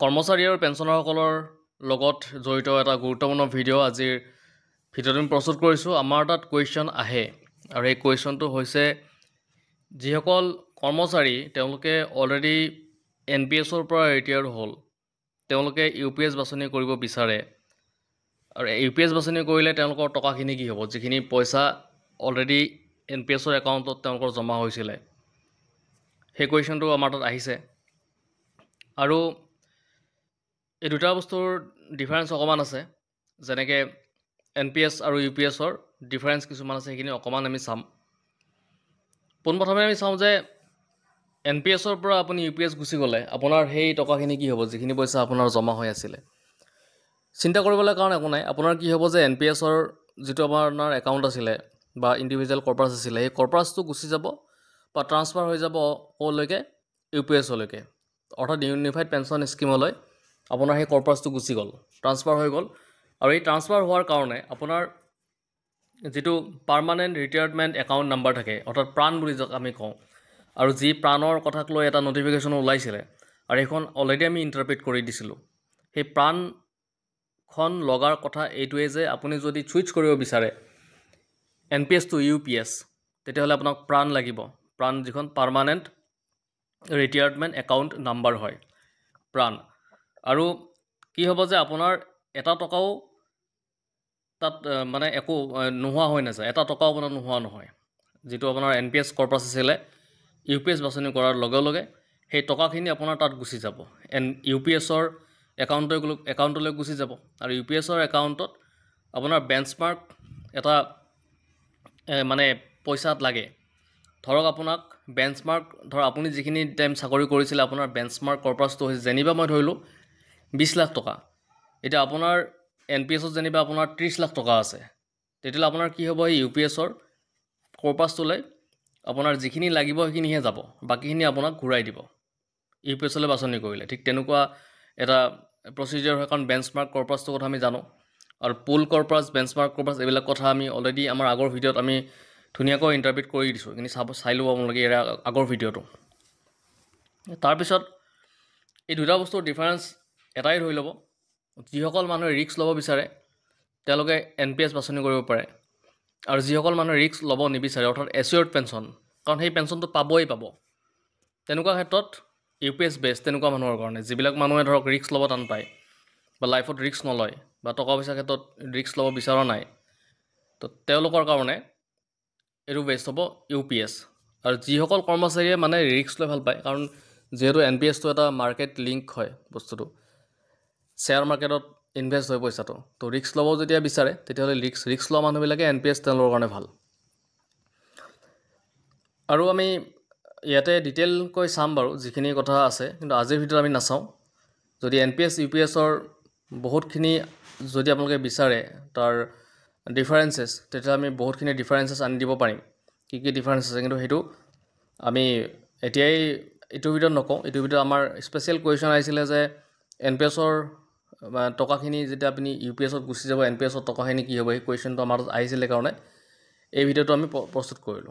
কৰ্মচাৰী আৰু পেঞ্চনাৰসকলৰ লগত জড়িত এটা গুৰুত্বপূৰ্ণ ভিডিঅ' আজিৰ ভিডিঅ'টো আমি প্ৰস্তুত কৰিছোঁ। আমাৰ তাত কুৱেশ্যন আহে আৰু এই কুৱেশ্যনটো হৈছে যিসকল কৰ্মচাৰী তেওঁলোকে অলৰেডি NPSৰ পৰা ৰিটায়াৰ্ড হ'ল, তেওঁলোকে UPS বাছনি কৰিব বিচাৰে আৰু UPS বাছনি কৰিলে তেওঁলোকৰ টকাখিনি কি হ'ব, যিখিনি পইচা অলৰেডি NPSৰ একাউণ্টত তেওঁলোকৰ জমা হৈছিলে। সেই কুৱেশ্যনটো আমাৰ তাত আহিছে আৰু এই দুটা বস্তুৰ ডিফাৰেঞ্চ অকণমান আছে, যেনেকৈ NPS আৰু UPSৰ ডিফাৰেঞ্চ কিছুমান আছে, সেইখিনি অকণমান আমি চাম। পোনপ্ৰথমে আমি চাওঁ যে NPSৰ পৰা আপুনি UPS গুচি গ'লে আপোনাৰ সেই টকাখিনি কি হ'ব, যিখিনি পইচা আপোনাৰ জমা হৈ আছিলে। চিন্তা কৰিবলৈ কাৰণ একো নাই, আপোনাৰ কি হ'ব যে NPSৰ যিটো আপোনাৰ একাউণ্ট আছিলে বা ইণ্ডিভিজুৱেল কৰ্পাছ আছিলে, সেই কৰ্পাছটো গুচি যাব বা ট্ৰান্সফাৰ হৈ যাব ক'লৈকে, UPSলৈকে, অৰ্থাৎ ইউনিফাইড পেঞ্চন স্কিমলৈ আপোনাৰ সেই কৰ্পাছটো গুচি গ'ল, ট্ৰান্সফাৰ হৈ গ'ল। আৰু এই ট্ৰান্সফাৰ হোৱাৰ কাৰণে আপোনাৰ যিটো পাৰ্মানেণ্ট ৰিটায়াৰমেণ্ট একাউণ্ট নাম্বাৰ থাকে, অৰ্থাৎ প্ৰাণ বুলি যাক আমি কওঁ, আৰু যি প্ৰাণৰ কথাক লৈ এটা নটিফিকেশ্যন ওলাইছিলে আৰু সেইখন অলৰেডি আমি ইণ্টাৰপ্ৰিট কৰি দিছিলোঁ। সেই প্ৰাণখন লগাৰ কথা এইটোৱে যে আপুনি যদি ছুইচ কৰিব বিচাৰে NPS টু UPS, তেতিয়াহ'লে আপোনাক প্ৰাণ লাগিব, প্ৰাণ যিখন পাৰ্মানেণ্ট ৰিটায়াৰমেণ্ট একাউণ্ট নাম্বাৰ হয়, প্ৰাণ। আৰু কি হ'ব যে আপোনাৰ এটা টকাও তাত মানে একো নোহোৱা হৈ নাযায়, এটা টকাও আপোনাৰ নোহোৱা নহয়। যিটো আপোনাৰ NPS কৰ্পাছ আছিলে, UPS বাছনি কৰাৰ লগে লগে সেই টকাখিনি আপোনাৰ তাত গুচি যাব, UPSৰ একাউণ্টলৈ গুচি যাব। আৰু UPSৰ একাউণ্টত আপোনাৰ বেঞ্চমাৰ্ক এটা মানে পইচাত লাগে। ধৰক আপোনাক বেঞ্চমাৰ্ক, আপুনি যিখিনি টাইম চাকৰি কৰিছিলে আপোনাৰ বেঞ্চমাৰ্ক কৰ্পাছটো হৈছে যেনিবা মই ধৰিলোঁ 20 লাখ টকা। এতিয়া আপোনাৰ NPSত যেনিবা আপোনাৰ 30 লাখ টকা আছে, তেতিয়াহ'লে আপোনাৰ কি হ'ব, এই UPSৰ কৰ্পাছটোলৈ আপোনাৰ যিখিনি লাগিব সেইখিনিহে যাব, বাকীখিনি আপোনাক ঘূৰাই দিব UPSলৈ বাছনি কৰিলে। ঠিক তেনেকুৱা এটা প্ৰচিডিউৰ হয়, কাৰণ বেঞ্চমাৰ্ক কৰ্পাছটোৰ কথা আমি জানো, আৰু পুল কৰ্পাছ, বেঞ্চমাৰ্ক কৰ্পাছ, এইবিলাক কথা আমি অলৰেডি আমাৰ আগৰ ভিডিঅ'ত আমি ধুনীয়াকৈ ইণ্টাৰপ্ৰিট কৰি দিছোঁ, এইখিনি চাই ল'ব আপোনালোকে ইয়াৰ আগৰ ভিডিঅ'টো। তাৰপিছত এই দুটা বস্তুৰ ডিফাৰেঞ্চ এটাই ধৰি ল'ব, যিসকল মানুহে ৰিস্ক ল'ব বিচাৰে তেওঁলোকে NPS বাছনি কৰিব পাৰে, আৰু যিসকল মানুহে ৰিস্ক ল'ব নিবিচাৰে, অৰ্থাৎ এচিয়ৰ্ড পেঞ্চন, কাৰণ সেই পেঞ্চনটো পাবই পাব, তেনেকুৱা ক্ষেত্ৰত UPS বেষ্ট তেনেকুৱা মানুহৰ কাৰণে, যিবিলাক মানুহে ধৰক ৰিস্ক ল'ব টান পায় বা লাইফত ৰিস্ক নলয় বা টকা পইচাৰ ক্ষেত্ৰত ৰিস্ক ল'ব বিচৰা নাই, তো তেওঁলোকৰ কাৰণে এইটো বেষ্ট হ'ব UPS। আৰু যিসকল কৰ্মচাৰীয়ে মানে ৰিস্ক লৈ ভাল পায়, কাৰণ যিহেতু NPSটো এটা মাৰ্কেট লিংক হয়, বস্তুটো শ্বেয়াৰ মাৰ্কেটত ইনভেষ্ট হয় পইচাটো, তো ৰিস্ক ল'ব যেতিয়া বিচাৰে তেতিয়াহ'লে ৰিস্ক লোৱা মানুহবিলাকে NPS তেওঁলোকৰ কাৰণে ভাল। আৰু আমি ইয়াতে ডিটেইলকৈ চাম বাৰু যিখিনি কথা আছে, কিন্তু আজিৰ ভিডিঅ'ত আমি নাচাওঁ। যদি NPS UPSৰ বহুতখিনি যদি আপোনালোকে বিচাৰে তাৰ ডিফাৰেঞ্চেছ, তেতিয়া আমি বহুতখিনি ডিফাৰেঞ্চেছ আনি দিব পাৰিম, কি কি ডিফাৰেঞ্চ আছে, কিন্তু সেইটো আমি এতিয়াই এইটো ভিডিঅ'ত নকওঁ। এইটো ভিডিঅ'ত আমাৰ স্পেচিয়েল কুৱেশ্যন আহিছিলে যে NPSৰ টকাখিনি যেতিয়া আপুনি UPSত গুচি যাব, NPSৰ টকাখিনি কি হ'ব, এই কুৱেশ্যনটো আমাৰ আহিছিলে কাৰণে এই ভিডিঅ'টো আমি প্ৰস্তুত কৰিলোঁ।